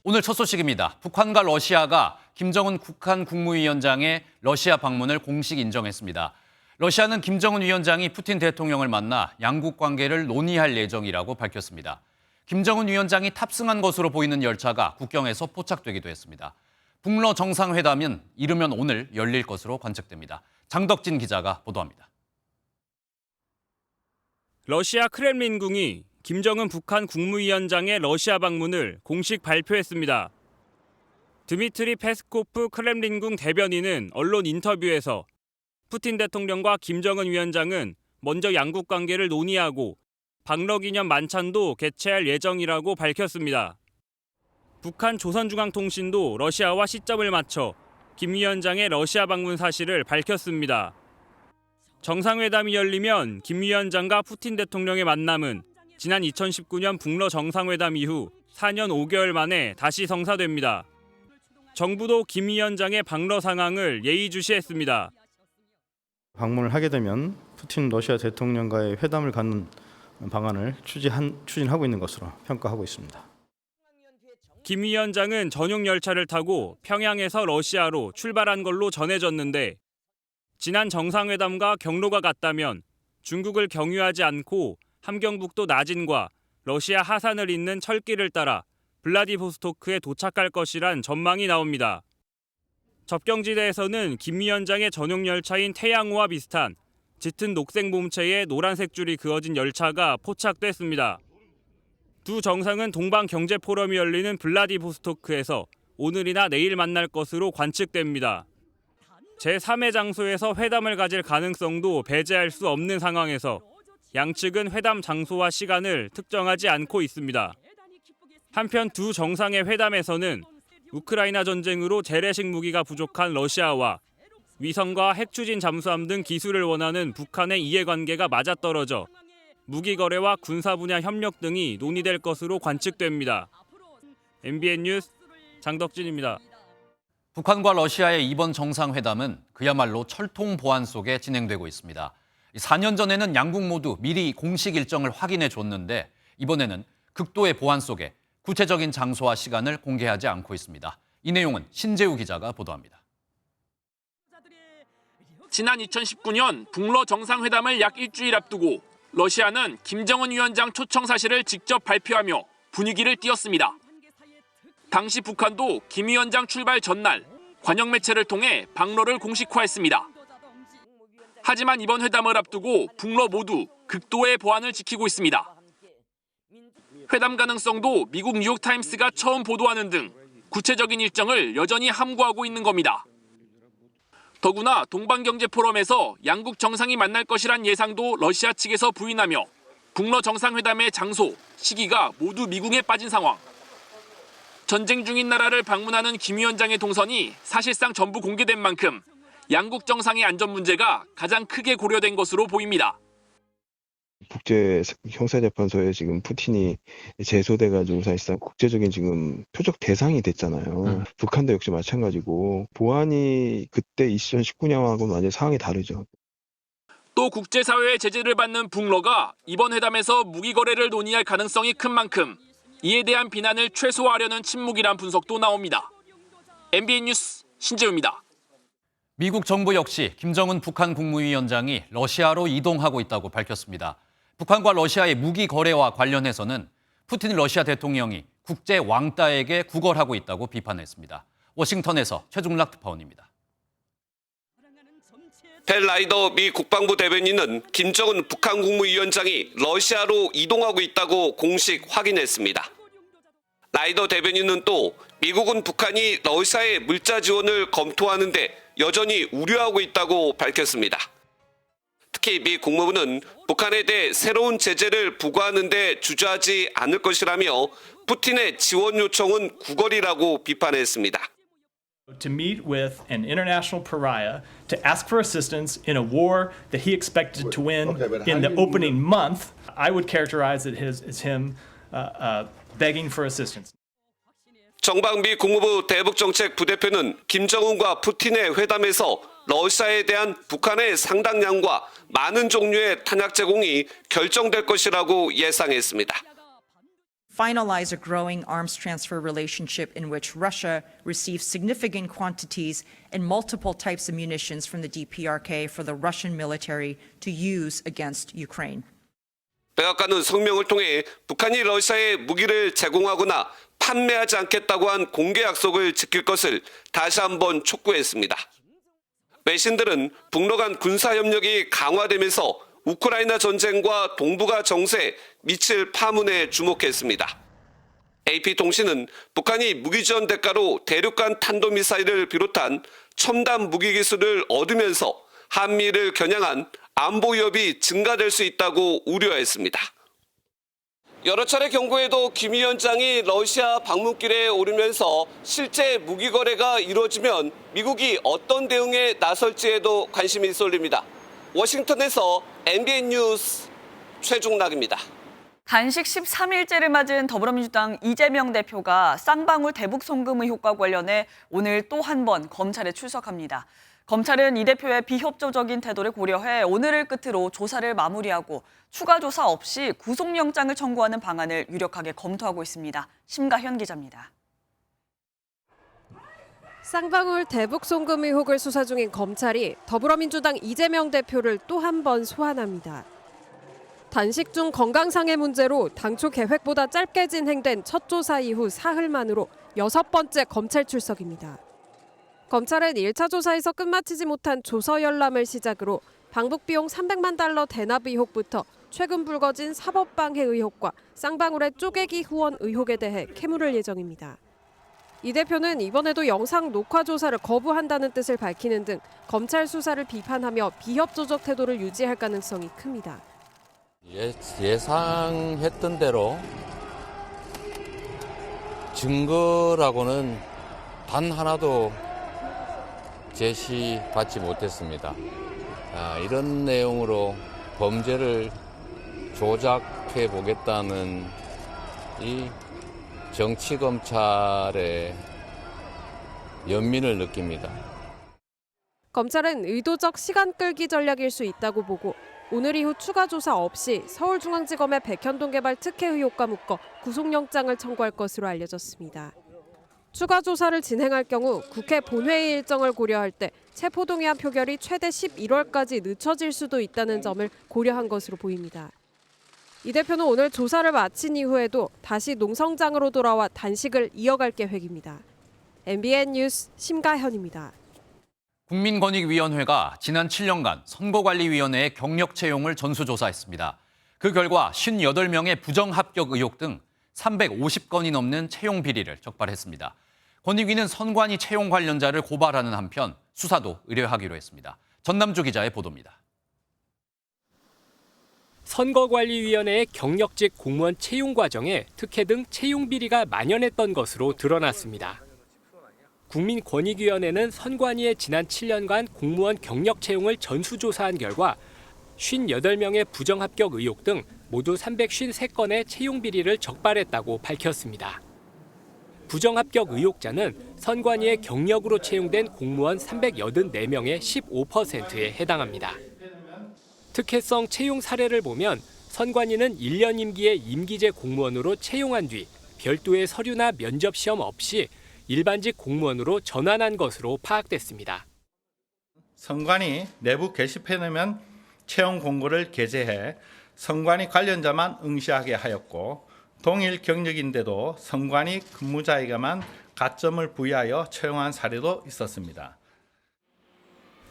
오늘 첫 소식입니다. 북한과 러시아가 김정은 북한 국무위원장의 러시아 방문을 공식 인정했습니다. 러시아는 김정은 위원장이 푸틴 대통령을 만나 양국 관계를 논의할 예정이라고 밝혔습니다. 김정은 위원장이 탑승한 것으로 보이는 열차가 국경에서 포착되기도 했습니다. 북러 정상회담은 이르면 오늘 열릴 것으로 관측됩니다. 장덕진 기자가 보도합니다. 러시아 크렘린궁이 김정은 북한 국무위원장의 러시아 방문을 공식 발표했습니다. 드미트리 페스코프 크렘린궁 대변인은 언론 인터뷰에서 푸틴 대통령과 김정은 위원장은 먼저 양국 관계를 논의하고 박러 기념 만찬도 개최할 예정이라고 밝혔습니다. 북한 조선중앙통신도 러시아와 시점을 맞춰 김 위원장의 러시아 방문 사실을 밝혔습니다. 정상회담이 열리면 김 위원장과 푸틴 대통령의 만남은 지난 2019년 북러 정상회담 이후 4년 5개월 만에 다시 성사됩니다. 정부도 김 위원장의 방러 상황을 예의주시했습니다. 방문을 하게 되면 푸틴 러시아 대통령과의 회담을 갖는 방안을 추진하고 있는 것으로 평가하고 있습니다. 김 위원장은 전용 열차를 타고 평양에서 러시아로 출발한 걸로 전해졌는데 지난 정상회담과 경로가 같다면 중국을 경유하지 않고 함경북도 나진과 러시아 하산을 잇는 철길을 따라 블라디보스토크에 도착할 것이란 전망이 나옵니다. 접경지대에서는 김 위원장의 전용 열차인 태양호와 비슷한 짙은 녹색 몸체에 노란색 줄이 그어진 열차가 포착됐습니다. 두 정상은 동방경제포럼이 열리는 블라디보스토크에서 오늘이나 내일 만날 것으로 관측됩니다. 제3의 장소에서 회담을 가질 가능성도 배제할 수 없는 상황에서 양측은 회담 장소와 시간을 특정하지 않고 있습니다. 한편 두 정상의 회담에서는 우크라이나 전쟁으로 재래식 무기가 부족한 러시아와 위성과 핵 추진 잠수함 등 기술을 원하는 북한의 이해관계가 맞아떨어져 무기 거래와 군사 분야 협력 등이 논의될 것으로 관측됩니다. MBN 뉴스 장덕진입니다. 북한과 러시아의 이번 정상회담은 그야말로 철통 보안 속에 진행되고 있습니다. 4년 전에는 양국 모두 미리 공식 일정을 확인해 줬는데 이번에는 극도의 보안 속에 구체적인 장소와 시간을 공개하지 않고 있습니다. 이 내용은 신재우 기자가 보도합니다. 지난 2019년 북러 정상회담을 약 일주일 앞두고 러시아는 김정은 위원장 초청 사실을 직접 발표하며 분위기를 띄웠습니다. 당시 북한도 김 위원장 출발 전날 관영 매체를 통해 방러를 공식화했습니다. 하지만 이번 회담을 앞두고 북러 모두 극도의 보안을 지키고 있습니다. 회담 가능성도 미국 뉴욕타임스가 처음 보도하는 등 구체적인 일정을 여전히 함구하고 있는 겁니다. 더구나 동방경제포럼에서 양국 정상이 만날 것이란 예상도 러시아 측에서 부인하며 북러 정상회담의 장소, 시기가 모두 미궁에 빠진 상황. 전쟁 중인 나라를 방문하는 김 위원장의 동선이 사실상 전부 공개된 만큼 양국 정상의 안전 문제가 가장 크게 고려된 것으로 보입니다. 국제 형사재판소에 지금 푸틴이 제소돼가지고 사실상 국제적인 지금 표적 대상이 됐잖아요. 북한도 역시 마찬가지고 보안이 그때 2019년하고는 완전히 상황이 다르죠. 또 국제사회의 제재를 받는 북러가 이번 회담에서 무기 거래를 논의할 가능성이 큰 만큼 이에 대한 비난을 최소화하려는 침묵이란 분석도 나옵니다. MBN 뉴스 신재우입니다. 미국 정부 역시 김정은 북한 국무위원장이 러시아로 이동하고 있다고 밝혔습니다. 북한과 러시아의 무기 거래와 관련해서는 푸틴 러시아 대통령이 국제 왕따에게 구걸하고 있다고 비판했습니다. 워싱턴에서 최중락 특파원입니다. 펠 라이더 미 국방부 대변인은 김정은 북한 국무위원장이 러시아로 이동하고 있다고 공식 확인했습니다. 라이더 대변인은 또 미국은 북한이 러시아의 물자 지원을 검토하는데 여전히 우려하고 있다고 밝혔습니다. 특히 미 국무부는 북한에 대해 새로운 제재를 부과하는 데 주저하지 않을 것이라며 푸틴의 지원 요청은 구걸이라고 비판했습니다. To meet with an international pariah to ask for assistance in a war that he expected to win in the opening month, I would characterize it as him begging for assistance. 정방미 국무부 대북정책 부대표는 김정은과 푸틴의 회담에서 러시아에 대한 북한의 상당량과 많은 종류의 탄약 제공이 결정될 것이라고 예상했습니다. finalize a growing arms transfer relationship in which Russia receives significant quantities and multiple types of munitions from the DPRK for the Russian military to use against Ukraine. 백악관은 성명을 통해 북한이 러시아에 무기를 제공하거나 판매하지 않겠다고 한 공개 약속을 지킬 것을 다시 한번 촉구했습니다. 외신들은 북러 간 군사협력이 강화되면서 우크라이나 전쟁과 동북아 정세에 미칠 파문에 주목했습니다. AP통신은 북한이 무기 지원 대가로 대륙간 탄도미사일을 비롯한 첨단 무기 기술을 얻으면서 한미를 겨냥한 안보 위협이 증가될 수 있다고 우려했습니다. 여러 차례 경고에도 김 위원장이 러시아 방문길에 오르면서 실제 무기 거래가 이루어지면 미국이 어떤 대응에 나설지에도 관심이 쏠립니다. 워싱턴에서 MBN 뉴스 최종락입니다. 단식 13일째를 맞은 더불어민주당 이재명 대표가 쌍방울 대북 송금 의혹과 관련해 오늘 또 한 번 검찰에 출석합니다. 검찰은 이 대표의 비협조적인 태도를 고려해 오늘을 끝으로 조사를 마무리하고 추가 조사 없이 구속영장을 청구하는 방안을 유력하게 검토하고 있습니다. 심가현 기자입니다. 쌍방울 대북 송금 의혹을 수사 중인 검찰이 더불어민주당 이재명 대표를 또 한 번 소환합니다. 단식 중 건강상의 문제로 당초 계획보다 짧게 진행된 첫 조사 이후 사흘 만으로 6번째 검찰 출석입니다. 검찰은 1차 조사에서 끝마치지 못한 조서 열람을 시작으로 방북 비용 300만 달러 대납 의혹부터 최근 불거진 사법방해 의혹과 쌍방울의 쪼개기 후원 의혹에 대해 캐물을 예정입니다. 이 대표는 이번에도 영상 녹화 조사를 거부한다는 뜻을 밝히는 등 검찰 수사를 비판하며 비협조적 태도를 유지할 가능성이 큽니다. 예상했던 대로 증거라고는 단 하나도 제시받지 못했습니다. 이런 내용으로 범죄를 조작해 보겠다는 이 정치검찰의 연민을 느낍니다. 검찰은 의도적 시간 끌기 전략일 수 있다고 보고 오늘 이후 추가 조사 없이 서울중앙지검의 백현동 개발 특혜 의혹과 묶어 구속영장을 청구할 것으로 알려졌습니다. 추가 조사를 진행할 경우 국회 본회의 일정을 고려할 때 체포동의안 표결이 최대 11월까지 늦춰질 수도 있다는 점을 고려한 것으로 보입니다. 이 대표는 오늘 조사를 마친 이후에도 다시 농성장으로 돌아와 단식을 이어갈 계획입니다. MBN 뉴스 심가현입니다. 국민권익위원회가 지난 7년간 선거관리위원회의 경력 채용을 전수조사했습니다. 그 결과 58명의 부정합격 의혹 등 350건이 넘는 채용 비리를 적발했습니다. 권익위는 선관위 채용 관련자를 고발하는 한편 수사도 의뢰하기로 했습니다. 전남주 기자의 보도입니다. 선거관리위원회의 경력직 공무원 채용 과정에 특혜 등 채용 비리가 만연했던 것으로 드러났습니다. 국민권익위원회는 선관위의 지난 7년간 공무원 경력 채용을 전수조사한 결과 58명의 부정합격 의혹 등 모두 353건의 채용 비리를 적발했다고 밝혔습니다. 부정합격 의혹자는 선관위의 경력으로 채용된 공무원 384명의 15%에 해당합니다. 특혜성 채용 사례를 보면 선관위는 1년 임기의 임기제 공무원으로 채용한 뒤 별도의 서류나 면접 시험 없이 일반직 공무원으로 전환한 것으로 파악됐습니다. 선관위 내부 게시판에만 채용 공고를 게재해 선관위 관련자만 응시하게 하였고 동일 경력인데도 선관위 근무자에게만 가점을 부여하여 채용한 사례도 있었습니다.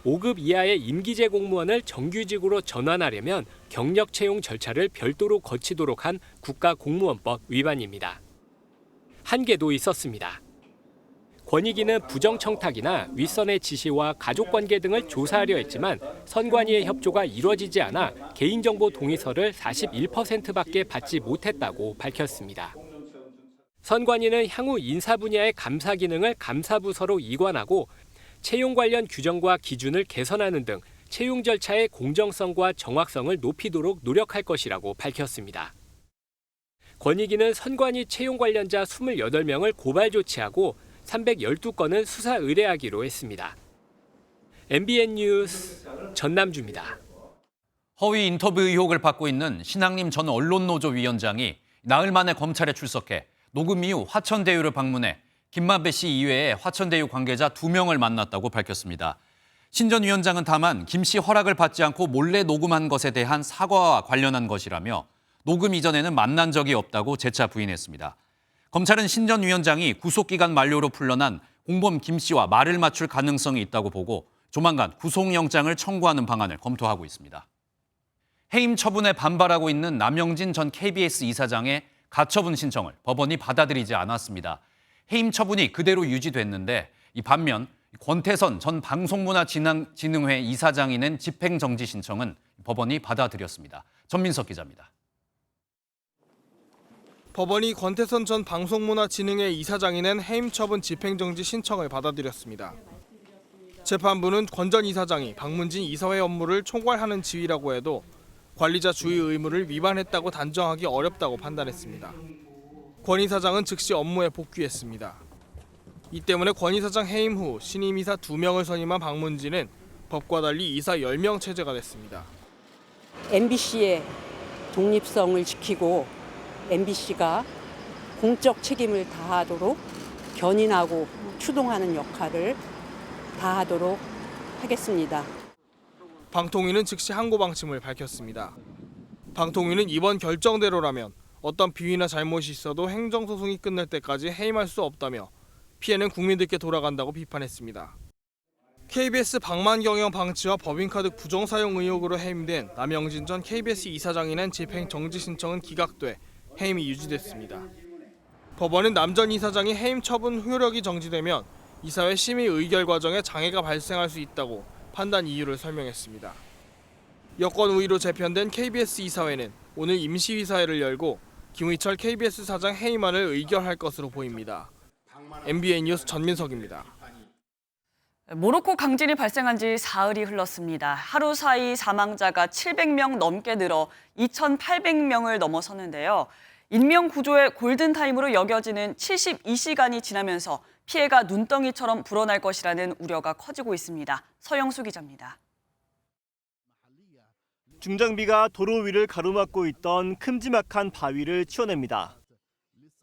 5급 이하의 임기제 공무원을 정규직으로 전환하려면 경력 채용 절차를 별도로 거치도록 한 국가공무원법 위반입니다. 한계도 있었습니다. 권익위는 부정청탁이나 윗선의 지시와 가족관계 등을 조사하려 했지만 선관위의 협조가 이루어지지 않아 개인정보 동의서를 41%밖에 받지 못했다고 밝혔습니다. 선관위는 향후 인사 분야의 감사 기능을 감사부서로 이관하고 채용 관련 규정과 기준을 개선하는 등 채용 절차의 공정성과 정확성을 높이도록 노력할 것이라고 밝혔습니다. 권익위는 선관위 채용 관련자 28명을 고발 조치하고 312건은 수사 의뢰하기로 했습니다. MBN 뉴스 전남주입니다. 허위 인터뷰 의혹을 받고 있는 신앙림 전 언론노조 위원장이 나흘 만에 검찰에 출석해 녹음 이후 화천대유를 방문해 김만배 씨 이외에 화천대유 관계자 2명을 만났다고 밝혔습니다. 신 전 위원장은 다만 김 씨 허락을 받지 않고 몰래 녹음한 것에 대한 사과와 관련한 것이라며 녹음 이전에는 만난 적이 없다고 재차 부인했습니다. 검찰은 신 전 위원장이 구속기간 만료로 풀려난 공범 김 씨와 말을 맞출 가능성이 있다고 보고 조만간 구속영장을 청구하는 방안을 검토하고 있습니다. 해임 처분에 반발하고 있는 남영진 전 KBS 이사장의 가처분 신청을 법원이 받아들이지 않았습니다. 해임 처분이 그대로 유지됐는데 이 반면 권태선 전 방송문화진흥회 이사장이 낸 집행정지 신청은 법원이 받아들였습니다. 전민석 기자입니다. 법원이 권태선 전 방송문화진흥회 이사장이 낸 해임 처분 집행정지 신청을 받아들였습니다. 재판부는 권 전 이사장이 방문진 이사회 업무를 총괄하는 지위라고 해도 관리자 주의 의무를 위반했다고 단정하기 어렵다고 판단했습니다. 권 이사장은 즉시 업무에 복귀했습니다. 이 때문에 권 이사장 해임 후 신임 이사 2명을 선임한 방문진은 법과 달리 이사 10명 체제가 됐습니다. MBC의 독립성을 지키고 MBC가 공적 책임을 다하도록 견인하고 추동하는 역할을 다하도록 하겠습니다. 방통위는 즉시 항고 방침을 밝혔습니다. 방통위는 이번 결정대로라면 어떤 비위나 잘못이 있어도 행정소송이 끝날 때까지 해임할 수 없다며 피해는 국민들께 돌아간다고 비판했습니다. KBS 방만 경영 방치와 법인카드 부정사용 의혹으로 해임된 남영진 전 KBS 이사장이 낸 집행정지 신청은 기각돼 해임이 유지됐습니다. 법원은 남 전 이사장이 해임 처분 효력이 정지되면 이사회 심의 의결 과정에 장애가 발생할 수 있다고 판단 이유를 설명했습니다. 여권 우위로 재편된 KBS 이사회는 오늘 임시이사회를 열고 김의철 KBS 사장 해임안을 의결할 것으로 보입니다. MBN 뉴스 전민석입니다. 모로코 강진이 발생한 지 사흘이 흘렀습니다. 하루 사이 사망자가 700명 넘게 늘어 2,800명을 넘어섰는데요. 인명구조의 골든타임으로 여겨지는 72시간이 지나면서 피해가 눈덩이처럼 불어날 것이라는 우려가 커지고 있습니다. 서영수 기자입니다. 중장비가 도로 위를 가로막고 있던 큼지막한 바위를 치워냅니다.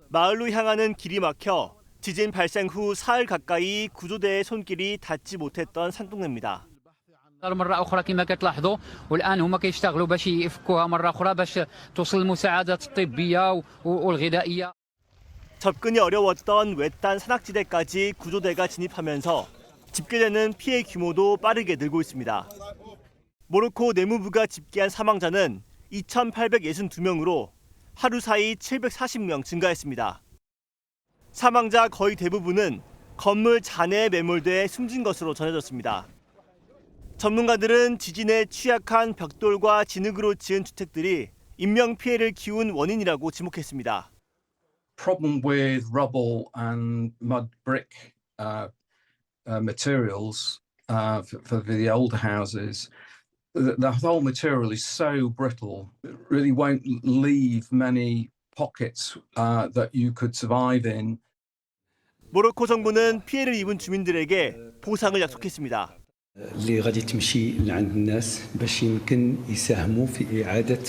마을로 향하는 길이 막혀 지진 발생 후 사흘 가까이 구조대의 손길이 닿지 못했던 산동네입니다. مرة أخرى كما كتلاحظوا والآن هم كيشتغلوا باش يفكوها مرة أخرى باش توصل المساعدات الطبية والغذائية. 접근이 어려웠던 외딴 산악지대까지 구조대가 진입하면서 집계되는 피해 규모도 빠르게 늘고 있습니다. 모로코 내무부가 집계한 사망자는 2,862명으로 하루 사이 740명 증가했습니다. 사망자 거의 대부분은 건물 잔해에 매몰돼 숨진 것으로 전해졌습니다. 전문가들은 지진에 취약한 벽돌과 진흙으로 지은 주택들이 인명 피해를 키운 원인이라고 지목했습니다. Problem with rubble and mud brick materials for the older houses. The whole material is so brittle, it really won't leave many pockets that you could survive in. 모로코 정부는 피해를 입은 주민들에게 보상을 약속했습니다. اللي غادي تمشي لعند الناس باش يمكن يساهموا في إعادة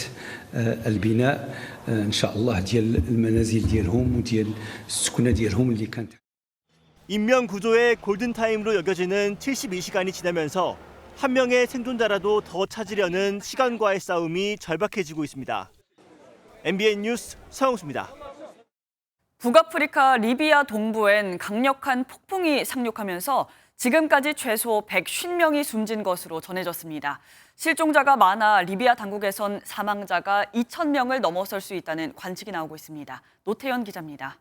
البناء إن شاء الله ديال المنازل ديالهم وديال السكنة ديالهم اللي كانت. 인명 구조의 골든 타임으로 여겨지는 72시간이 지나면서 한 명의 생존자라도 더 찾으려는 시간과의 싸움이 절박해지고 있습니다. MBN 뉴스 서영수입니다. 북아프리카 리비아 동부엔 강력한 폭풍이 상륙하면서 지금까지 최소 150명이 숨진 것으로 전해졌습니다. 실종자가 많아 리비아 당국에선 사망자가 2,000명을 넘어설 수 있다는 관측이 나오고 있습니다. 노태현 기자입니다.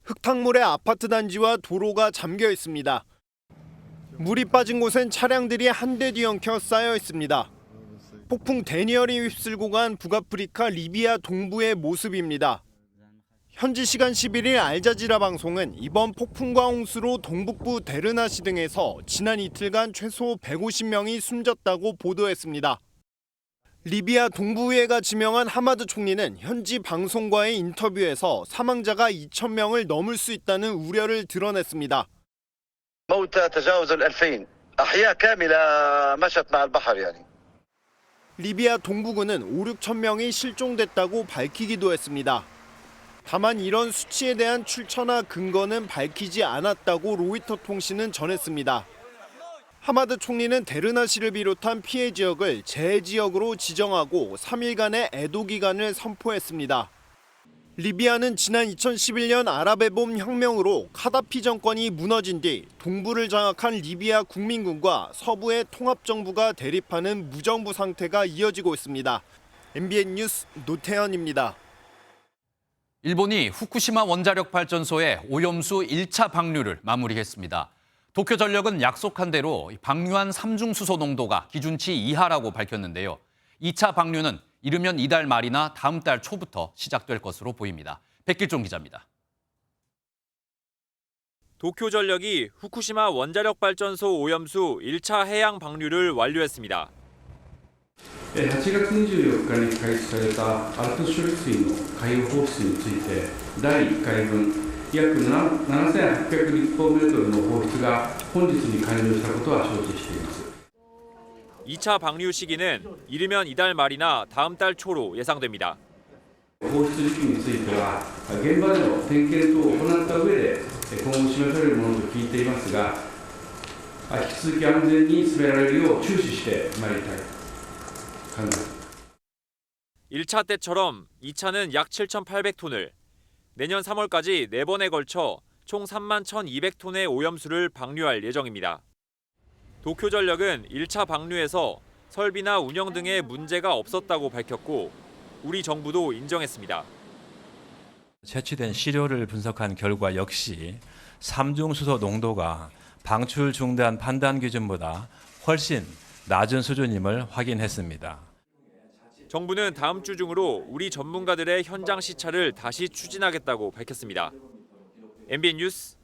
흙탕물에 아파트 단지와 도로가 잠겨 있습니다. 물이 빠진 곳엔 차량들이 한 대 뒤엉켜 쌓여 있습니다. 폭풍 데니얼이 휩쓸고 간 북아프리카 리비아 동부의 모습입니다. 현지 시간 11일 알자지라 방송은 이번 폭풍과 홍수로 동북부 데르나시 등에서 지난 이틀간 최소 150명이 숨졌다고 보도했습니다. 리비아 동부의회가 지명한 하마드 총리는 현지 방송과의 인터뷰에서 사망자가 2,000명을 넘을 수 있다는 우려를 드러냈습니다. موتى تجاوز 2000 أحياء كاملة مشت مع البحر يعني. 리비아 동부군은 5, 6천 명이 실종됐다고 밝히기도 했습니다. 다만 이런 수치에 대한 출처나 근거는 밝히지 않았다고 로이터 통신은 전했습니다. 하마드 총리는 데르나시를 비롯한 피해 지역을 재해 지역으로 지정하고 3일간의 애도 기간을 선포했습니다. 리비아는 지난 2011년 아랍의 봄 혁명으로 카다피 정권이 무너진 뒤 동부를 장악한 리비아 국민군과 서부의 통합정부가 대립하는 무정부 상태가 이어지고 있습니다. MBN 뉴스 노태현입니다. 일본이 후쿠시마 원자력 발전소의 오염수 1차 방류를 마무리했습니다. 도쿄전력은 약속한 대로 방류한 삼중수소 농도가 기준치 이하라고 밝혔는데요. 2차 방류는 이르면 이달 말이나 다음 달 초부터 시작될 것으로 보입니다. 백길종 기자입니다. 도쿄전력이 후쿠시마 원자력 발전소 오염수 1차 해양 방류를 완료했습니다. 8月24日に開始されたアルプス処理水の海洋放出について第1回分約7800立方メートルの放出が本日に完了したことは承知しています。 2차 방류 시기는 이르면 이달 말이나 다음 달 초로 예상됩니다. 放出時期については現場での点検等を行った上で今後示されるものと聞いていますが、引き続き安全に進められるよう注視してまいりたい考えます。 1차 때처럼 2차는 약 7,800톤을, 내년 3월까지 4번에 걸쳐 총 31,200톤의 오염수를 방류할 예정입니다. 도쿄전력은 1차 방류에서 설비나 운영 등의 문제가 없었다고 밝혔고 우리 정부도 인정했습니다. 채취된 시료를 분석한 결과 역시 삼중수소 농도가 방출 중단 판단 기준보다 훨씬 낮은 수준임을 확인했습니다. 정부는 다음 주 중으로 우리 전문가들의 현장 시찰을 다시 추진하겠다고 밝혔습니다. MBN 뉴스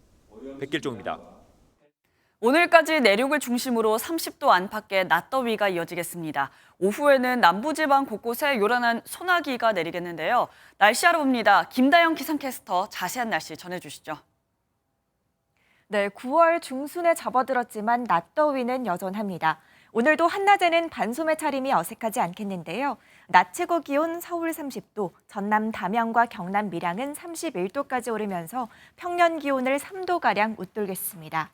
백길종입니다. 오늘까지 내륙을 중심으로 30도 안팎의 낮더위가 이어지겠습니다. 오후에는 남부지방 곳곳에 요란한 소나기가 내리겠는데요. 날씨 알아봅니다. 김다영 기상캐스터 자세한 날씨 전해주시죠. 네, 9월 중순에 접어들었지만 낮더위는 여전합니다. 오늘도 한낮에는 반소매 차림이 어색하지 않겠는데요. 낮 최고 기온 서울 30도, 전남 담양과 경남 밀양은 31도까지 오르면서 평년 기온을 3도가량 웃돌겠습니다.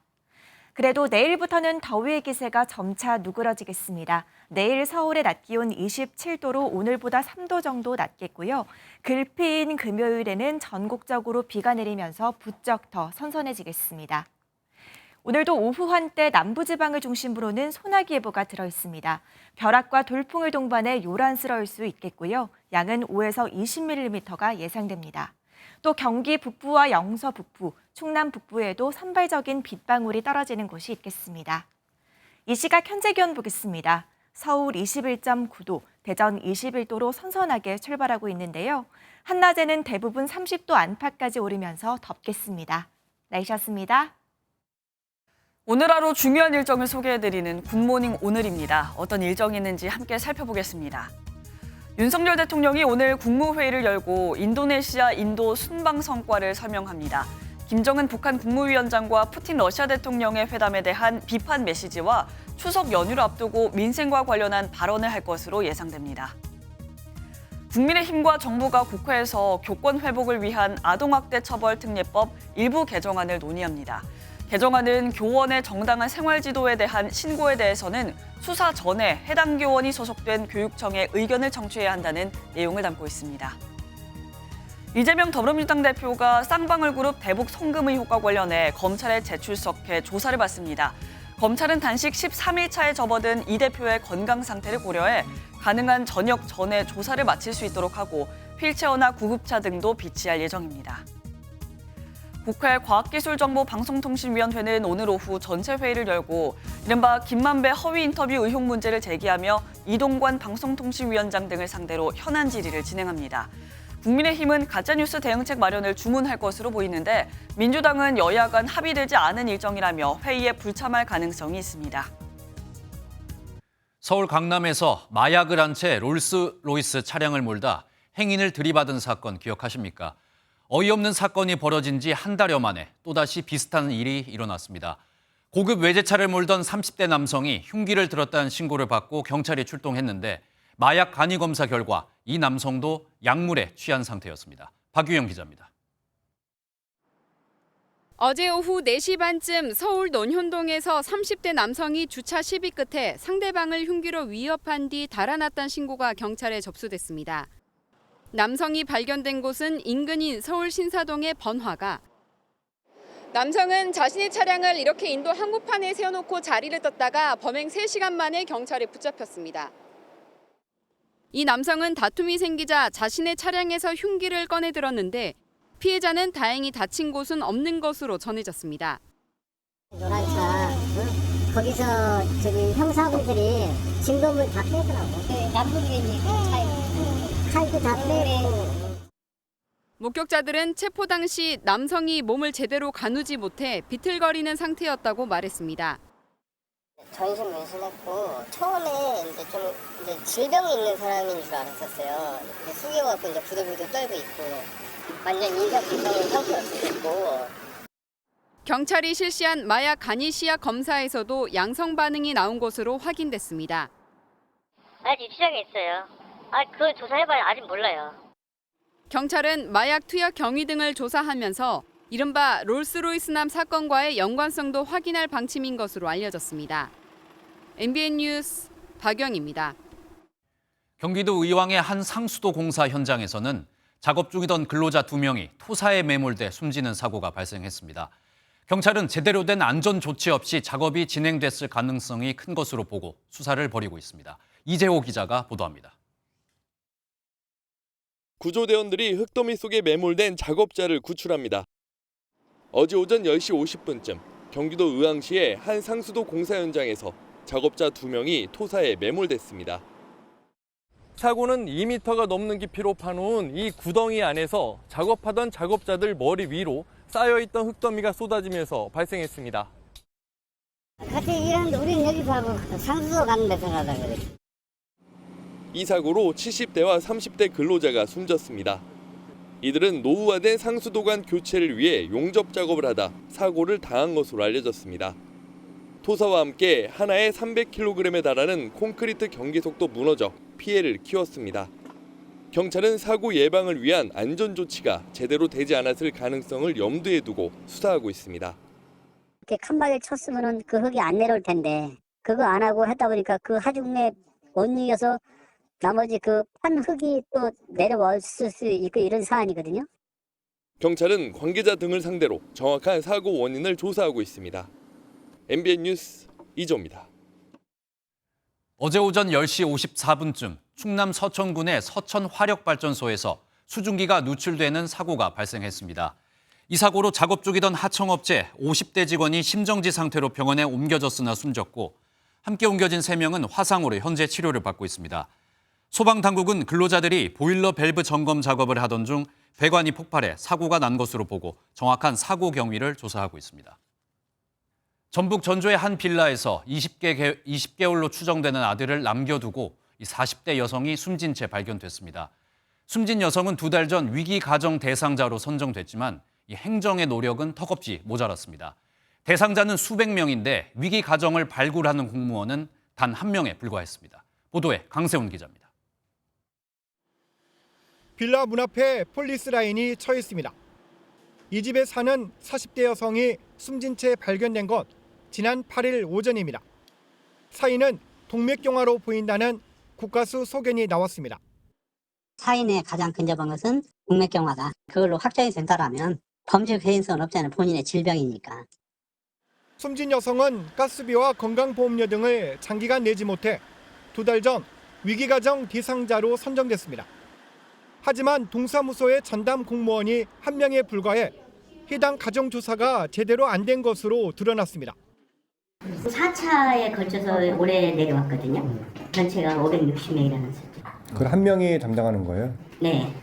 그래도 내일부터는 더위의 기세가 점차 누그러지겠습니다. 내일 서울의 낮 기온 27도로 오늘보다 3도 정도 낮겠고요. 글피인 금요일에는 전국적으로 비가 내리면서 부쩍 더 선선해지겠습니다. 오늘도 오후 한때 남부지방을 중심으로는 소나기 예보가 들어있습니다. 벼락과 돌풍을 동반해 요란스러울 수 있겠고요. 양은 5에서 20mm가 예상됩니다. 또 경기 북부와 영서 북부, 충남 북부에도 산발적인 빗방울이 떨어지는 곳이 있겠습니다. 이 시각 현재 기온 보겠습니다. 서울 21.9도, 대전 21도로 선선하게 출발하고 있는데요. 한낮에는 대부분 30도 안팎까지 오르면서 덥겠습니다. 날씨였습니다. 오늘 하루 중요한 일정을 소개해드리는 굿모닝 오늘입니다. 어떤 일정이 있는지 함께 살펴보겠습니다. 윤석열 대통령이 오늘 국무회의를 열고 인도네시아 인도 순방 성과를 설명합니다. 김정은 북한 국무위원장과 푸틴 러시아 대통령의 회담에 대한 비판 메시지와 추석 연휴를 앞두고 민생과 관련한 발언을 할 것으로 예상됩니다. 국민의힘과 정부가 국회에서 교권 회복을 위한 아동학대 처벌 특례법 일부 개정안을 논의합니다. 개정안은 교원의 정당한 생활지도에 대한 신고에 대해서는 수사 전에 해당 교원이 소속된 교육청의 의견을 청취해야 한다는 내용을 담고 있습니다. 이재명 더불어민주당 대표가 쌍방울 그룹 대북 송금 의혹과 관련해 검찰에 재출석해 조사를 받습니다. 검찰은 단식 13일 차에 접어든 이 대표의 건강 상태를 고려해 가능한 저녁 전에 조사를 마칠 수 있도록 하고 휠체어나 구급차 등도 비치할 예정입니다. 국회 과학기술정보방송통신위원회는 오늘 오후 전체회의를 열고 이른바 김만배 허위 인터뷰 의혹 문제를 제기하며 이동관 방송통신위원장 등을 상대로 현안 질의를 진행합니다. 국민의힘은 가짜뉴스 대응책 마련을 주문할 것으로 보이는데 민주당은 여야 간 합의되지 않은 일정이라며 회의에 불참할 가능성이 있습니다. 서울 강남에서 마약을 한 채 롤스로이스 차량을 몰다 행인을 들이받은 사건 기억하십니까? 어이없는 사건이 벌어진 지 한 달여 만에 또다시 비슷한 일이 일어났습니다. 고급 외제차를 몰던 30대 남성이 흉기를 들었다는 신고를 받고 경찰이 출동했는데 마약 간이 검사 결과 이 남성도 약물에 취한 상태였습니다. 박유영 기자입니다. 어제 오후 4시 반쯤 서울 논현동에서 30대 남성이 주차 시비 끝에 상대방을 흉기로 위협한 뒤 달아났다는 신고가 경찰에 접수됐습니다. 남성이 발견된 곳은 인근인 서울 신사동의 번화가. 남성은 자신의 차량을 이렇게 인도 한복판에 세워놓고 자리를 떴다가 범행 3시간 만에 경찰에 붙잡혔습니다. 이 남성은 다툼이 생기자 자신의 차량에서 흉기를 꺼내 들었는데 피해자는 다행히 다친 곳은 없는 것으로 전해졌습니다. 노란 차, 거기서 형사분들이 증거물 다 빼더라고. 남북이니까 차이도 다 빼고. 목격자들은 체포 당시 남성이 몸을 제대로 가누지 못해 비틀거리는 상태였다고 말했습니다. 전신 문신했고 처음에 좀 질병이 있는 사람인 줄 알았었어요. 숙여갖고 이제 부들부들 떨고 있고 완전 인사불성인 상태였고. 경찰이 실시한 마약 간이 시약 검사에서도 양성 반응이 나온 것으로 확인됐습니다. 아직 입시장에 있어요. 그걸 조사해봐야 아직 몰라요. 경찰은 마약 투약 경위 등을 조사하면서 이른바 롤스로이스남 사건과의 연관성도 확인할 방침인 것으로 알려졌습니다. MBN 뉴스 박영입니다. 경기도 의왕의 한 상수도 공사 현장에서는 작업 중이던 근로자 2명이 토사에 매몰돼 숨지는 사고가 발생했습니다. 경찰은 제대로 된 안전 조치 없이 작업이 진행됐을 가능성이 큰 것으로 보고 수사를 벌이고 있습니다. 이재호 기자가 보도합니다. 구조대원들이 흙더미 속에 매몰된 작업자를 구출합니다. 어제 오전 10시 50분쯤 경기도 의왕시의 한 상수도 공사 현장에서 작업자 2명이 토사에 매몰됐습니다. 사고는 2m가 넘는 깊이로 파놓은 이 구덩이 안에서 작업하던 작업자들 머리 위로 쌓여있던 흙더미가 쏟아지면서 발생했습니다. 같이 일하는데 우리는 여기서 하고 상수도 가는 데서 하다 그래. 이 사고로 70대와 30대 근로자가 숨졌습니다. 이들은 노후화된 상수도관 교체를 위해 용접 작업을 하다 사고를 당한 것으로 알려졌습니다. 토사와 함께 하나에 300kg에 달하는 콘크리트 경계석도 무너져 피해를 키웠습니다. 경찰은 사고 예방을 위한 안전 조치가 제대로 되지 않았을 가능성을 염두에 두고 수사하고 있습니다. 이렇게 칸막이를 쳤으면 그 흙이 안 내려올 텐데 그거 안 하고 했다 보니까 그 하중에 못 이겨서 나머지 그 판 흙이 또 내려왔을 수 있고 이런 사안이거든요. 경찰은 관계자 등을 상대로 정확한 사고 원인을 조사하고 있습니다. MBN 뉴스 이조입니다. 어제 오전 10시 54분쯤 충남 서천군의 서천화력발전소에서 수증기가 누출되는 사고가 발생했습니다. 이 사고로 작업 중이던 하청업체 50대 직원이 심정지 상태로 병원에 옮겨졌으나 숨졌고 함께 옮겨진 3명은 화상으로 현재 치료를 받고 있습니다. 소방당국은 근로자들이 보일러 밸브 점검 작업을 하던 중 배관이 폭발해 사고가 난 것으로 보고 정확한 사고 경위를 조사하고 있습니다. 전북 전주의 한 빌라에서 20개월로 추정되는 아들을 남겨두고 40대 여성이 숨진 채 발견됐습니다. 숨진 여성은 2달 전 위기 가정 대상자로 선정됐지만 이 행정의 노력은 턱없이 모자랐습니다. 대상자는 수백 명인데 위기 가정을 발굴하는 공무원은 단 1명에 불과했습니다. 보도에 강세훈 기자입니다. 빌라 문 앞에 폴리스 라인이 쳐 있습니다. 이 집에 사는 40대 여성이 숨진 채 발견된 것 지난 8일 오전입니다. 사인은 동맥경화로 보인다는 국가수 소견이 나왔습니다. 사인의 가장 근접한 것은 동맥경화다. 그걸로 확정이 된다라면 범죄 개연성은 없잖아요. 본인의 질병이니까. 숨진 여성은 가스비와 건강보험료 등을 장기간 내지 못해 2달 전 위기가정 대상자로 선정됐습니다. 하지만 동사무소의 전담 공무원이 1명에 불과해 해당 가정조사가 제대로 안 된 것으로 드러났습니다. 4차에 걸쳐서 올해 내려왔거든요. 전체가 560명이라는 숫자. 그걸 1명이 담당하는 거예요? 네.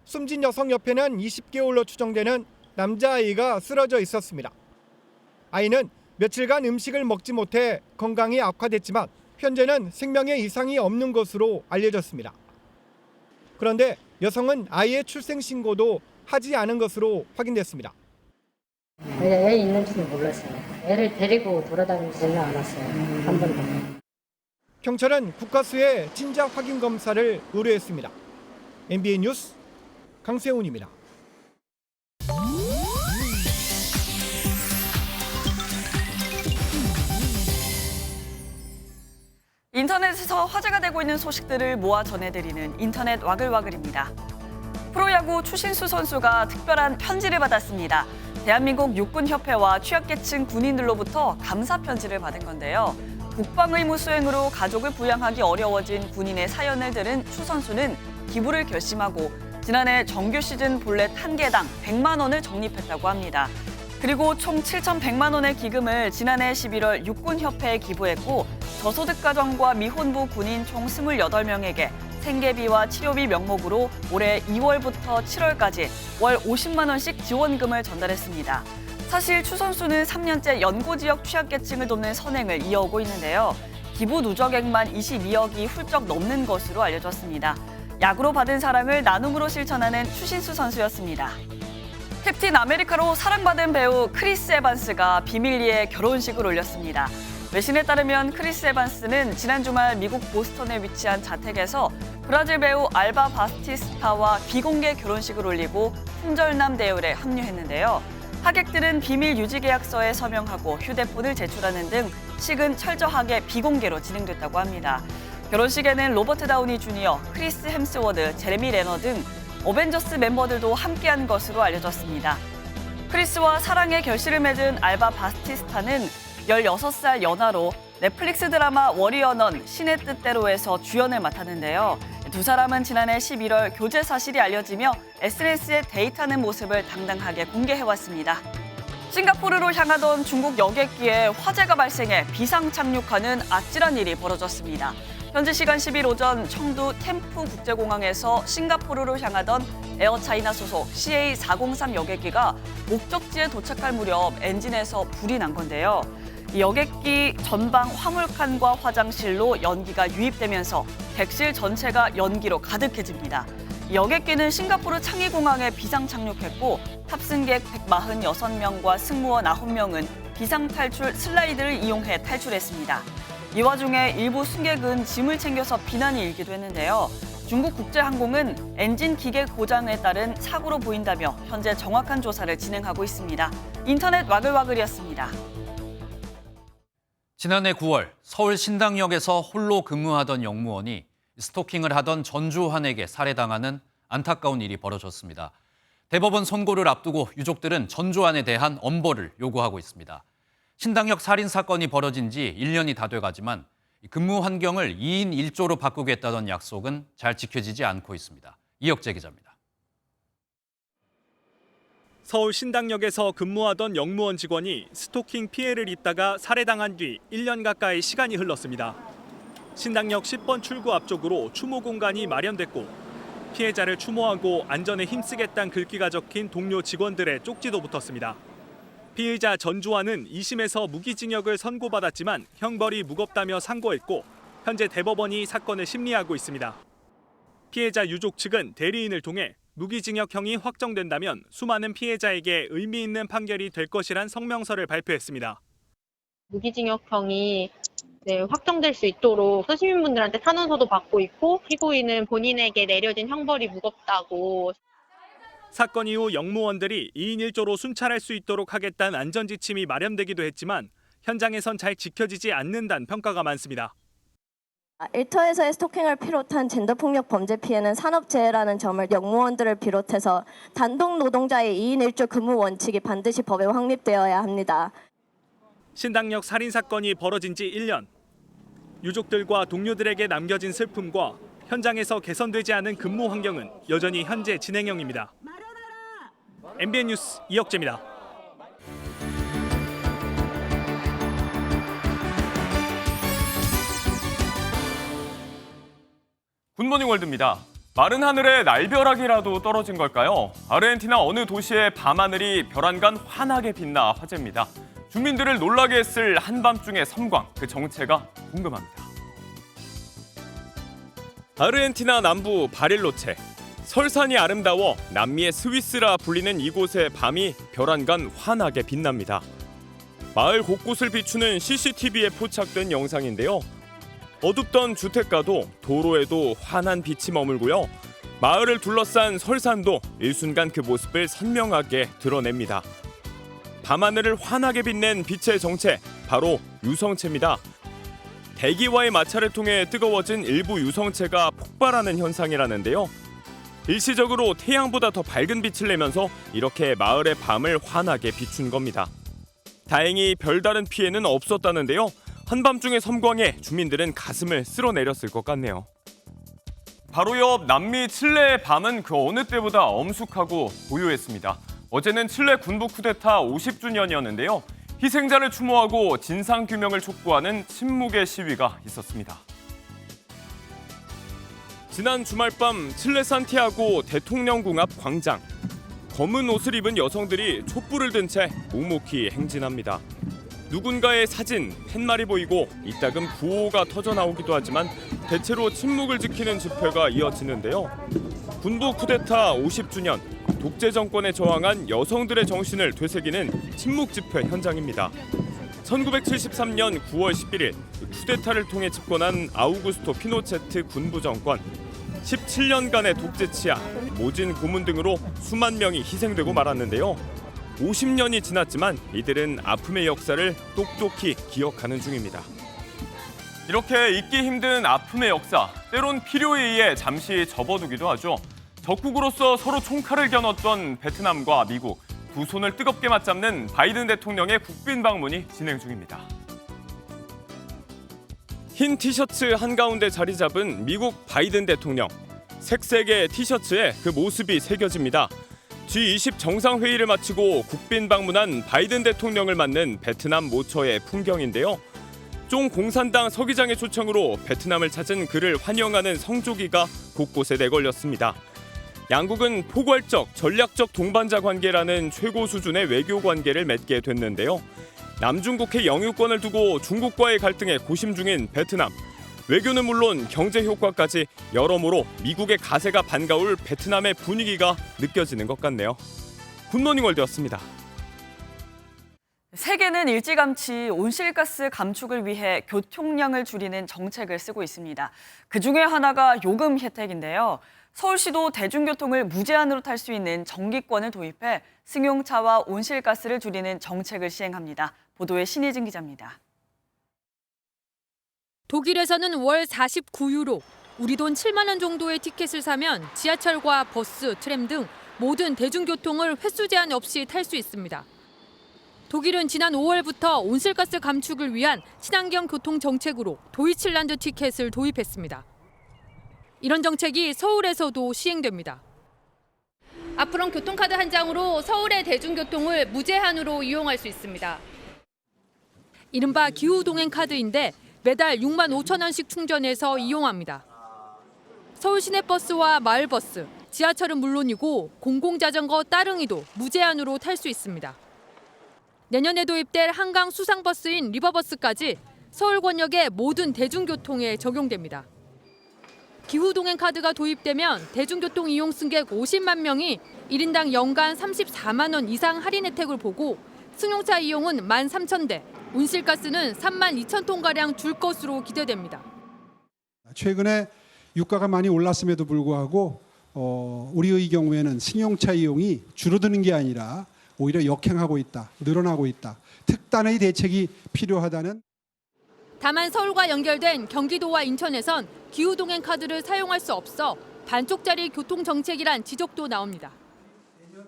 숨진 여성 옆에는 20개월로 추정되는 남자아이가 쓰러져 있었습니다. 아이는 며칠간 음식을 먹지 못해 건강이 악화됐지만 현재는 생명에 이상이 없는 것으로 알려졌습니다. 그런데 여성은 아이의 출생 신고도 하지 않은 것으로 확인됐습니다. 애 있는지는 몰랐어요. 애를 데리고 돌아다니지는 않았어요. 한 번도. 경찰은 국과수의 진작 확인 검사를 의뢰했습니다. MBN 뉴스 강세훈입니다. 인터넷에서 화제가 되고 있는 소식들을 모아 전해드리는 인터넷 와글와글입니다. 프로야구 추신수 선수가 특별한 편지를 받았습니다. 대한민국 육군협회와 취약계층 군인들로부터 감사 편지를 받은 건데요. 국방의무 수행으로 가족을 부양하기 어려워진 군인의 사연을 들은 추 선수는 기부를 결심하고 지난해 정규 시즌 볼넷 1개당 100만 원을 적립했다고 합니다. 그리고 총 7,100만 원의 기금을 지난해 11월 육군협회에 기부했고 저소득가정과 미혼부 군인 총 28명에게 생계비와 치료비 명목으로 올해 2월부터 7월까지 월 50만 원씩 지원금을 전달했습니다. 사실 추 선수는 3년째 연고지역 취약계층을 돕는 선행을 이어오고 있는데요. 기부 누적액만 22억이 훌쩍 넘는 것으로 알려졌습니다. 야구로 받은 사랑을 나눔으로 실천하는 추신수 선수였습니다. 캡틴 아메리카로 사랑받은 배우 크리스 에반스가 비밀리에 결혼식을 올렸습니다. 외신에 따르면 크리스 에반스는 지난 주말 미국 보스턴에 위치한 자택에서 브라질 배우 알바 바스티스타와 비공개 결혼식을 올리고 품절남 대열에 합류했는데요. 하객들은 비밀 유지 계약서에 서명하고 휴대폰을 제출하는 등 식은 철저하게 비공개로 진행됐다고 합니다. 결혼식에는 로버트 다우니 주니어, 크리스 햄스워드, 제레미 레너 등 어벤져스 멤버들도 함께한 것으로 알려졌습니다. 크리스와 사랑의 결실을 맺은 알바 바스티스타는 16살 연하로 넷플릭스 드라마 워리어넌 신의 뜻대로에서 주연을 맡았는데요. 두 사람은 지난해 11월 교제 사실이 알려지며 SNS에 데이트하는 모습을 당당하게 공개해왔습니다. 싱가포르로 향하던 중국 여객기에 화재가 발생해 비상 착륙하는 아찔한 일이 벌어졌습니다. 현지 시간 10일 오전 청두 템프 국제공항에서 싱가포르로 향하던 에어차이나 소속 CA403 여객기가 목적지에 도착할 무렵 엔진에서 불이 난 건데요. 이 여객기 전방 화물칸과 화장실로 연기가 유입되면서 객실 전체가 연기로 가득해집니다. 여객기는 싱가포르 창의공항에 비상 착륙했고 탑승객 146명과 승무원 9명은 비상탈출 슬라이드를 이용해 탈출했습니다. 이 와중에 일부 승객은 짐을 챙겨서避難이 일기도 했는데요. 중국 국제항공은 엔진 기계 고장에 따른 사고로 보인다며 현재 정확한 조사를 진행하고 있습니다. 인터넷 와글와글이었습니다. 지난해 9월 서울 신당역에서 홀로 근무하던 영무원이 스토킹을 하던 전주환에게 살해당하는 안타까운 일이 벌어졌습니다. 대법원 선고를 앞두고 유족들은 전주환에 대한 엄벌을 요구하고 있습니다. 신당역 살인 사건이 벌어진 지 1년이 다 돼가지만 근무 환경을 2인 1조로 바꾸겠다던 약속은 잘 지켜지지 않고 있습니다. 이혁재 기자입니다. 서울 신당역에서 근무하던 영무원 직원이 스토킹 피해를 입다가 살해당한 뒤 1년 가까이 시간이 흘렀습니다. 신당역 10번 출구 앞쪽으로 추모 공간이 마련됐고 피해자를 추모하고 안전에 힘쓰겠다는 글귀가 적힌 동료 직원들의 쪽지도 붙었습니다. 피의자 전주환은 2심에서 무기징역을 선고받았지만 형벌이 무겁다며 상고했고 현재 대법원이 사건을 심리하고 있습니다. 피해자 유족 측은 대리인을 통해 무기징역형이 확정된다면 수많은 피해자에게 의미 있는 판결이 될 것이란 성명서를 발표했습니다. 무기징역형이 확정될 수 있도록 시민분들한테 탄원서도 받고 있고 피고인은 본인에게 내려진 형벌이 무겁다고. 사건 이후 영무원들이 2인 1조로 순찰할 수 있도록 하겠다는 안전지침이 마련되기도 했지만 현장에선 잘 지켜지지 않는다는 평가가 많습니다. 일터에서의 스토킹을 비롯한 젠더폭력 범죄 피해는 산업재해라는 점을 영무원들을 비롯해서 단독 노동자의 2인 1조 근무 원칙이 반드시 법에 확립되어야 합니다. 신당역 살인 사건이 벌어진 지 1년. 유족들과 동료들에게 남겨진 슬픔과 현장에서 개선되지 않은 근무 환경은 여전히 현재 진행형입니다. MBN 뉴스 이혁재입니다. 굿모닝 월드입니다. 마른 하늘에 날벼락이라도 떨어진 걸까요? 아르헨티나 어느 도시의 밤하늘이 별안간 환하게 빛나 화제입니다. 주민들을 놀라게 했을 한밤중의 섬광, 그 정체가 궁금합니다. 아르헨티나 남부 바릴로체. 설산이 아름다워 남미의 스위스라 불리는 이곳의 밤이 별안간 환하게 빛납니다. 마을 곳곳을 비추는 CCTV에 포착된 영상인데요. 어둡던 주택가도 도로에도 환한 빛이 머물고요. 마을을 둘러싼 설산도 일순간 그 모습을 선명하게 드러냅니다. 밤하늘을 환하게 빛낸 빛의 정체, 바로 유성체입니다. 대기와의 마찰을 통해 뜨거워진 일부 유성체가 폭발하는 현상이라는데요. 일시적으로 태양보다 더 밝은 빛을 내면서 이렇게 마을의 밤을 환하게 비춘 겁니다. 다행히 별다른 피해는 없었다는데요. 한밤중의 섬광에 주민들은 가슴을 쓸어내렸을 것 같네요. 바로 옆 남미 칠레의 밤은 그 어느 때보다 엄숙하고 고요했습니다. 어제는 칠레 군부 쿠데타 50주년이었는데요. 희생자를 추모하고 진상규명을 촉구하는 침묵의 시위가 있었습니다. 지난 주말 밤 칠레 산티아고 대통령궁 앞 광장. 검은 옷을 입은 여성들이 촛불을 든 채 묵묵히 행진합니다. 누군가의 사진, 팻말이 보이고 이따금 구호가 터져나오기도 하지만 대체로 침묵을 지키는 집회가 이어지는데요. 군부 쿠데타 50주년, 독재 정권에 저항한 여성들의 정신을 되새기는 침묵 집회 현장입니다. 1973년 9월 11일 쿠데타를 통해 집권한 아우구스토 피노체트 군부 정권. 17년간의 독재 치하, 모진 고문 등으로 수만 명이 희생되고 말았는데요. 50년이 지났지만 이들은 아픔의 역사를 똑똑히 기억하는 중입니다. 이렇게 잊기 힘든 아픔의 역사, 때론 필요에 의해 잠시 접어두기도 하죠. 적국으로서 서로 총칼을 겨눴던 베트남과 미국, 두 손을 뜨겁게 맞잡는 바이든 대통령의 국빈 방문이 진행 중입니다. 흰 티셔츠 한가운데 자리 잡은 미국 바이든 대통령. 색색의 티셔츠에 그 모습이 새겨집니다. G20 정상회의를 마치고 국빈 방문한 바이든 대통령을 맞는 베트남 모처의 풍경인데요. 종 공산당 서기장의 초청으로 베트남을 찾은 그를 환영하는 성조기가 곳곳에 내걸렸습니다. 양국은 포괄적, 전략적 동반자 관계라는 최고 수준의 외교 관계를 맺게 됐는데요. 남중국해 영유권을 두고 중국과의 갈등에 고심 중인 베트남. 외교는 물론 경제 효과까지 여러모로 미국의 가세가 반가울 베트남의 분위기가 느껴지는 것 같네요. 굿모닝 월드였습니다. 세계는 일찌감치 온실가스 감축을 위해 교통량을 줄이는 정책을 쓰고 있습니다. 그중에 하나가 요금 혜택인데요. 서울시도 대중교통을 무제한으로 탈 수 있는 정기권을 도입해 승용차와 온실가스를 줄이는 정책을 시행합니다. 보도에 신희진 기자입니다. 독일에서는 월 49유로, 우리 돈 7만 원 정도의 티켓을 사면 지하철과 버스, 트램 등 모든 대중교통을 횟수 제한 없이 탈 수 있습니다. 독일은 지난 5월부터 온실가스 감축을 위한 친환경 교통 정책으로 도이칠란드 티켓을 도입했습니다. 이런 정책이 서울에서도 시행됩니다. 앞으로는 교통카드 한 장으로 서울의 대중교통을 무제한으로 이용할 수 있습니다. 이른바 기후동행 카드인데 매달 6만 5천 원씩 충전해서 이용합니다. 서울 시내버스와 마을버스, 지하철은 물론이고 공공자전거 따릉이도 무제한으로 탈 수 있습니다. 내년에 도입될 한강 수상버스인 리버버스까지 서울 권역의 모든 대중교통에 적용됩니다. 기후동행 카드가 도입되면 대중교통 이용 승객 50만 명이 1인당 연간 34만 원 이상 할인 혜택을 보고 승용차 이용은 13,000대, 온실가스는 3만 2천 톤가량 줄 것으로 기대됩니다. 최근에 유가가 많이 올랐음에도 불구하고 우리의 경우에는 승용차 이용이 줄어드는 게 아니라 오히려 역행하고 있다, 늘어나고 있다. 특단의 대책이 필요하다는. 다만 서울과 연결된 경기도와 인천에선 기후동행 카드를 사용할 수 없어 반쪽짜리 교통정책이란 지적도 나옵니다.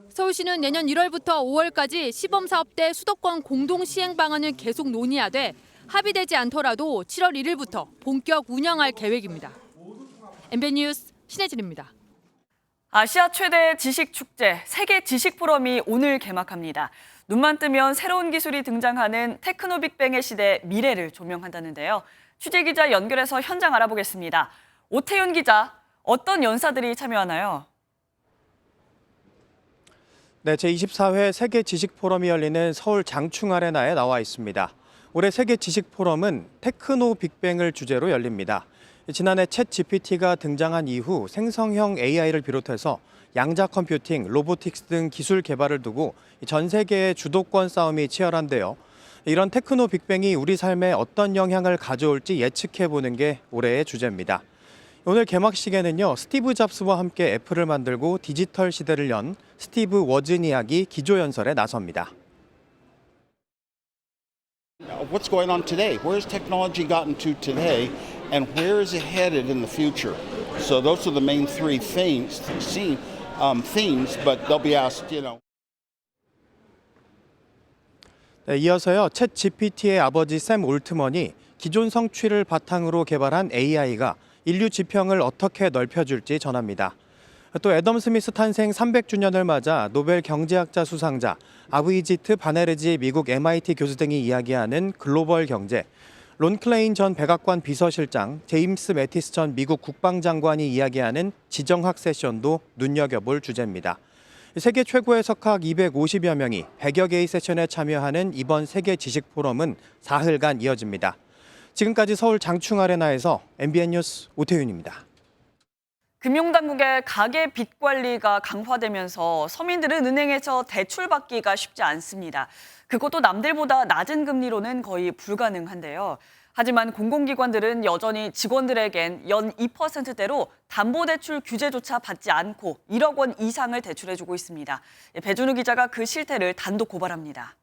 서울시는 내년 1월부터 5월까지 시범사업대 수도권 공동시행 방안을 계속 논의하되 합의되지 않더라도 7월 1일부터 본격 운영할 계획입니다. MBN 뉴스 신혜진입니다. 아시아 최대 지식축제 세계 지식포럼이 오늘 개막합니다. 눈만 뜨면 새로운 기술이 등장하는 테크노 빅뱅의 시대 미래를 조명한다는데요. 취재기자 연결해서 현장 알아보겠습니다. 오태윤 기자, 어떤 연사들이 참여하나요? 네, 제24회 세계 지식 포럼이 열리는 서울 장충 아레나에 나와 있습니다. 올해 세계 지식 포럼은 테크노 빅뱅을 주제로 열립니다. 지난해 챗 GPT가 등장한 이후 생성형 AI를 비롯해서 양자 컴퓨팅, 로보틱스 등 기술 개발을 두고 전 세계의 주도권 싸움이 치열한데요. 이런 테크노 빅뱅이 우리 삶에 어떤 영향을 가져올지 예측해보는 게 올해의 주제입니다. 오늘 개막식에는요, 스티브 잡스와 함께 애플을 만들고 디지털 시대를 연 스티브 워즈니악이 기조연설에 나섭니다. What's going on today? Where's technology gotten to today, and where is it headed in the future? So those are the main three themes, but they'll be asked, 네, 이어서요, 챗 GPT의 아버지 샘 올트먼이 기존 성취를 바탕으로 개발한 AI가 인류 지평을 어떻게 넓혀줄지 전합니다. 또 애덤 스미스 탄생 300주년을 맞아 노벨 경제학자 수상자 아브이지트 바네르지 미국 MIT 교수 등이 이야기하는 글로벌 경제, 론 클레인 전 백악관 비서실장, 제임스 매티스 전 미국 국방장관이 이야기하는 지정학 세션도 눈여겨볼 주제입니다. 세계 최고의 석학 250여 명이 100여 개의 세션에 참여하는 이번 세계 지식 포럼은 사흘간 이어집니다. 지금까지 서울 장충 아레나에서 MBN 뉴스 오태윤입니다. 금융당국의 가계 빚 관리가 강화되면서 서민들은 은행에서 대출받기가 쉽지 않습니다. 그것도 남들보다 낮은 금리로는 거의 불가능한데요. 하지만 공공기관들은 여전히 직원들에겐 연 2%대로 담보대출 규제조차 받지 않고 1억 원 이상을 대출해주고 있습니다. 배준우 기자가 그 실태를 단독 고발합니다.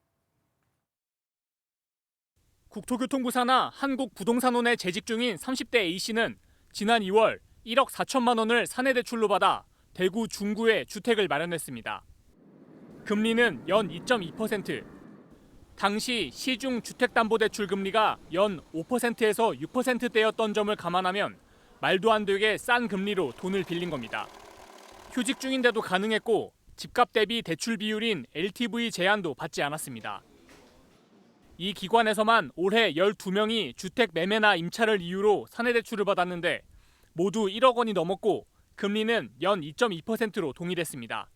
국토교통부 산하 한국부동산원에 재직 중인 30대 A씨는 지난 2월 1억 4천만 원을 사내대출로 받아 대구 중구에 주택을 마련했습니다. 금리는 연 2.2%. 당시 시중 주택담보대출 금리가 연 5%에서 6%대였던 점을 감안하면 말도 안 되게 싼 금리로 돈을 빌린 겁니다. 휴직 중인데도 가능했고 집값 대비 대출 비율인 LTV 제한도 받지 않았습니다. 이 기관에서만 올해 12명이 주택 매매나 임차를 이유로 사내대출을 받았는데 모두 1억 원이 넘었고 금리는 연 2.2%로 동일했습니다.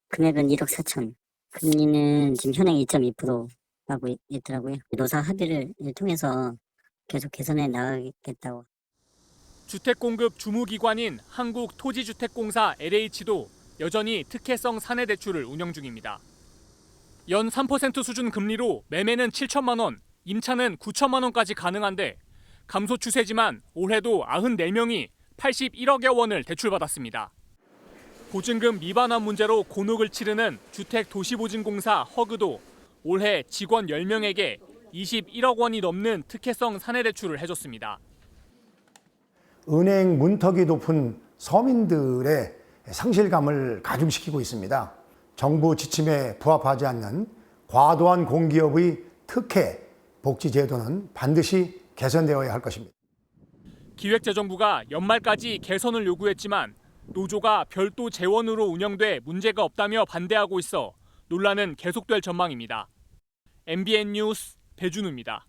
금액은 1억 4천. 금리는 지금 현행 2.2%라고 있더라고요. 노사 합의를 통해서 계속 개선해 나가겠다고. 주택 공급 주무기관인 한국토지주택공사 LH도 여전히 특혜성 사내대출을 운영 중입니다. 연 3% 수준 금리로 매매는 7천만 원, 임차는 9천만 원까지 가능한데 감소 추세지만 올해도 94명이 81억여 원을 대출받았습니다. 보증금 미반환 문제로 곤혹을 치르는 주택도시보증공사 허그도 올해 직원 10명에게 21억 원이 넘는 특혜성 사내대출을 해줬습니다. 은행 문턱이 높은 서민들의 상실감을 가중시키고 있습니다. 정부 지침에 부합하지 않는 과도한 공기업의 특혜 복지 제도는 반드시 개선되어야 할 것입니다. 기획재정부가 연말까지 개선을 요구했지만 노조가 별도 재원으로 운영돼 문제가 없다며 반대하고 있어 논란은 계속될 전망입니다. MBN 뉴스 배준우입니다.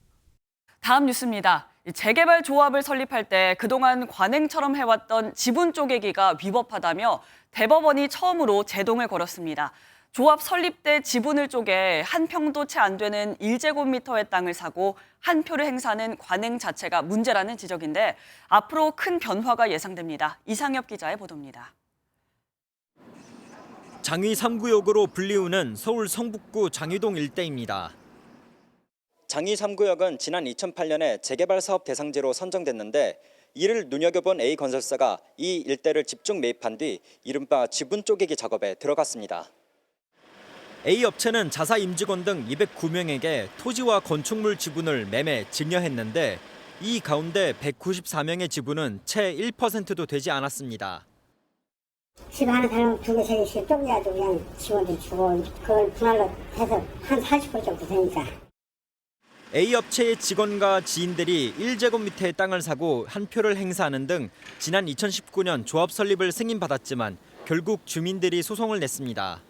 다음 뉴스입니다. 재개발 조합을 설립할 때 그동안 관행처럼 해왔던 지분 쪼개기가 위법하다며 대법원이 처음으로 제동을 걸었습니다. 조합 설립 때 지분을 쪼개 한 평도 채 안 되는 1제곱미터의 땅을 사고 한 표를 행사하는 관행 자체가 문제라는 지적인데 앞으로 큰 변화가 예상됩니다. 이상엽 기자의 보도입니다. 장위 3구역으로 불리우는 서울 성북구 장위동 일대입니다. 장위 3구역은 지난 2008년에 재개발 사업 대상지로 선정됐는데 이를 눈여겨본 A건설사가 이 일대를 집중 매입한 뒤 이른바 지분 쪼개기 작업에 들어갔습니다. A업체는 자사 임직원 등 209명에게 토지와 건축물 지분을 매매, 증여했는데 이 가운데 194명의 지분은 채 1%도 되지 않았습니다. 집 하나 사람 2개, 3개씩 쪼개가지고 그냥 직원들 주고 그걸 분할로 해서 한 40% 정도 되니까. A업체의 직원과 지인들이 1제곱미터의 땅을 사고 한 표를 행사하는 등 지난 2019년 조합 설립을 승인받았지만 결국 주민들이 소송을 냈습니다.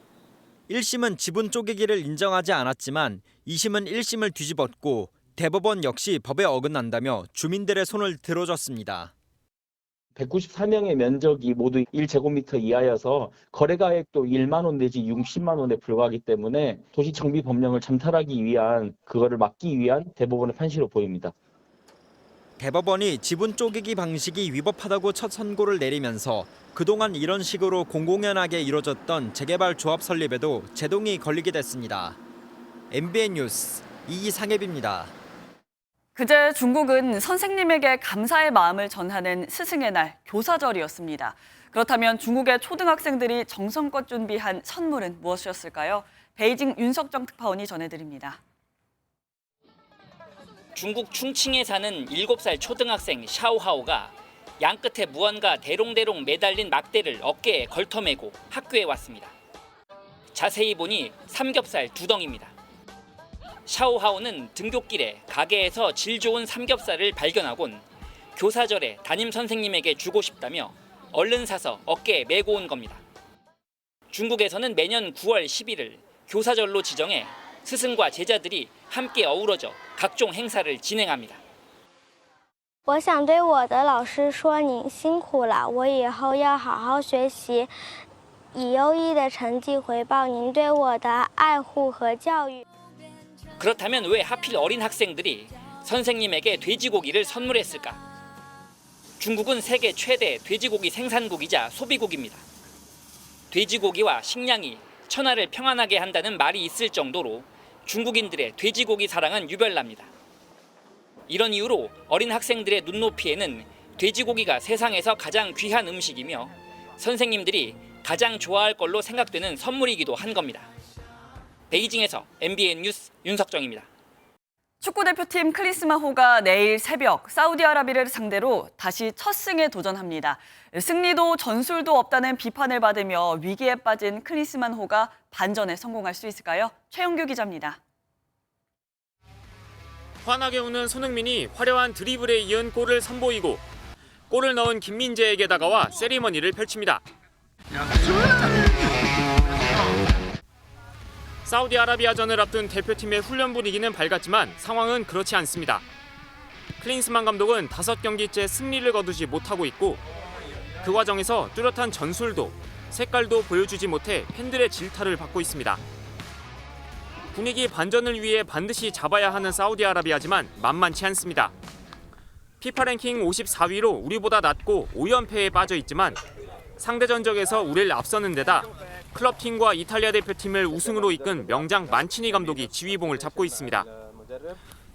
1심은 지분 쪼개기를 인정하지 않았지만 2심은 1심을 뒤집었고 대법원 역시 법에 어긋난다며 주민들의 손을 들어줬습니다. 194명의 면적이 모두 1제곱미터 이하여서 거래가액도 1만 원 내지 60만 원에 불과하기 때문에 도시정비법령을 잠탈하기 위한 그거를 막기 위한 대법원의 판시로 보입니다. 대법원이 지분 쪼개기 방식이 위법하다고 첫 선고를 내리면서 그동안 이런 식으로 공공연하게 이뤄졌던 재개발 조합 설립에도 제동이 걸리게 됐습니다. MBN 뉴스 이상엽입니다. 그제 중국은 선생님에게 감사의 마음을 전하는 스승의 날, 교사절이었습니다. 그렇다면 중국의 초등학생들이 정성껏 준비한 선물은 무엇이었을까요? 베이징 윤석정 특파원이 전해드립니다. 중국 충칭에 사는 7살 초등학생 샤오하오가 양 끝에 무언가 대롱대롱 매달린 막대를 어깨에 걸터매고 학교에 왔습니다. 자세히 보니 삼겹살 2덩입니다. 샤오하오는 등굣길에 가게에서 질 좋은 삼겹살을 발견하곤 교사절에 담임 선생님에게 주고 싶다며 얼른 사서 어깨에 메고 온 겁니다. 중국에서는 매년 9월 11일 교사절로 지정해 스승과 제자들이 함께 어우러져 각종 행사를 진행합니다. 我想对我的老师说，您辛苦了，我以后要好好学习，以优异的成绩回报您对我的爱护和教育。 그렇다면 왜 하필 어린 학생들이 선생님에게 돼지고기를 선물했을까? 중국은 세계 최대 돼지고기 생산국이자 소비국입니다. 돼지고기와 식량이 천하를 평안하게 한다는 말이 있을 정도로 중국인들의 돼지고기 사랑은 유별납니다. 이런 이유로 어린 학생들의 눈높이에는 돼지고기가 세상에서 가장 귀한 음식이며 선생님들이 가장 좋아할 걸로 생각되는 선물이기도 한 겁니다. 베이징에서 MBN 뉴스 윤석정입니다. 축구대표팀 클린스만호가 내일 새벽 사우디아라비아를 상대로 다시 첫 승에 도전합니다. 승리도 전술도 없다는 비판을 받으며 위기에 빠진 클린스만호가 반전에 성공할 수 있을까요? 최영규 기자입니다. 환하게 우는 손흥민이 화려한 드리블에 이은 골을 선보이고 골을 넣은 김민재에게 다가와 세리머니를 펼칩니다. 사우디아라비아전을 앞둔 대표팀의 훈련 분위기는 밝았지만 상황은 그렇지 않습니다. 클린스만 감독은 5경기째 승리를 거두지 못하고 있고 그 과정에서 뚜렷한 전술도 색깔도 보여주지 못해 팬들의 질타를 받고 있습니다. 분위기 반전을 위해 반드시 잡아야 하는 사우디아라비아지만 만만치 않습니다. 피파 랭킹 54위로 우리보다 낮고 5연패에 빠져 있지만 상대 전적에서 우리를 앞서는 데다 클럽팀과 이탈리아 대표팀을 우승으로 이끈 명장 만치니 감독이 지휘봉을 잡고 있습니다.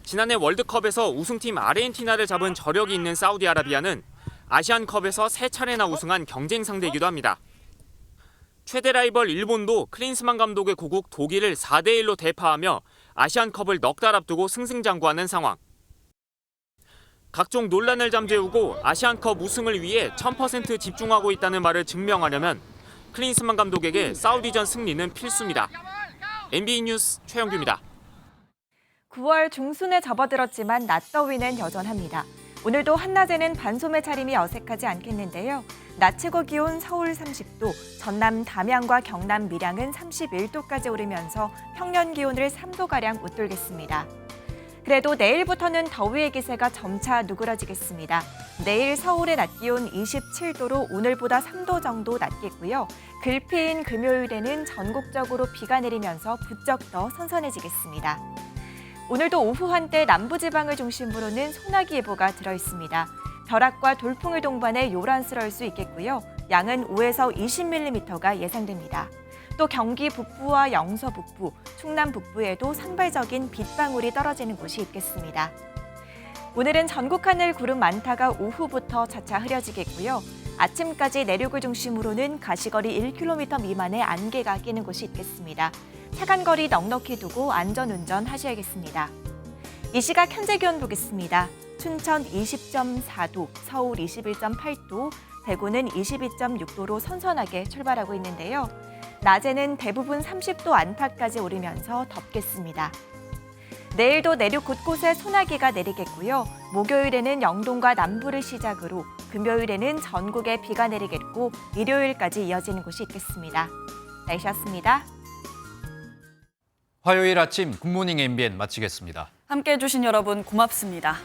지난해 월드컵에서 우승팀 아르헨티나를 잡은 저력이 있는 사우디아라비아는 아시안컵에서 3차례나 우승한 경쟁 상대이기도 합니다. 최대 라이벌 일본도 클린스만 감독의 고국 독일을 4대1로 대파하며 아시안컵을 넉 달 앞두고 승승장구하는 상황. 각종 논란을 잠재우고 아시안컵 우승을 위해 1000% 집중하고 있다는 말을 증명하려면 클린스만 감독에게 사우디전 승리는 필수입니다. MBN 뉴스 최영규입니다. 9월 중순에 접어들었지만 낮더위는 여전합니다. 오늘도 한낮에는 반소매 차림이 어색하지 않겠는데요. 낮 최고 기온 서울 30도, 전남 담양과 경남 밀양은 31도까지 오르면서 평년 기온을 3도가량 웃돌겠습니다. 그래도 내일부터는 더위의 기세가 점차 누그러지겠습니다. 내일 서울의 낮 기온 27도로 오늘보다 3도 정도 낮겠고요. 글피인 금요일에는 전국적으로 비가 내리면서 부쩍 더 선선해지겠습니다. 오늘도 오후 한때 남부지방을 중심으로는 소나기 예보가 들어있습니다. 벼락과 돌풍을 동반해 요란스러울 수 있겠고요. 양은 5에서 20mm가 예상됩니다. 또 경기 북부와 영서 북부, 충남 북부에도 산발적인 빗방울이 떨어지는 곳이 있겠습니다. 오늘은 전국 하늘 구름 많다가 오후부터 차차 흐려지겠고요. 아침까지 내륙을 중심으로는 가시거리 1km 미만의 안개가 끼는 곳이 있겠습니다. 차간거리 넉넉히 두고 안전운전 하셔야겠습니다. 이 시각 현재 기온 보겠습니다. 춘천 20.4도, 서울 21.8도, 대구는 22.6도로 선선하게 출발하고 있는데요. 낮에는 대부분 30도 안팎까지 오르면서 덥겠습니다. 내일도 내륙 곳곳에 소나기가 내리겠고요. 목요일에는 영동과 남부를 시작으로 금요일에는 전국에 비가 내리겠고 일요일까지 이어지는 곳이 있겠습니다. 날씨였습니다. 화요일 아침 굿모닝 MBN 마치겠습니다. 함께해 주신 여러분 고맙습니다.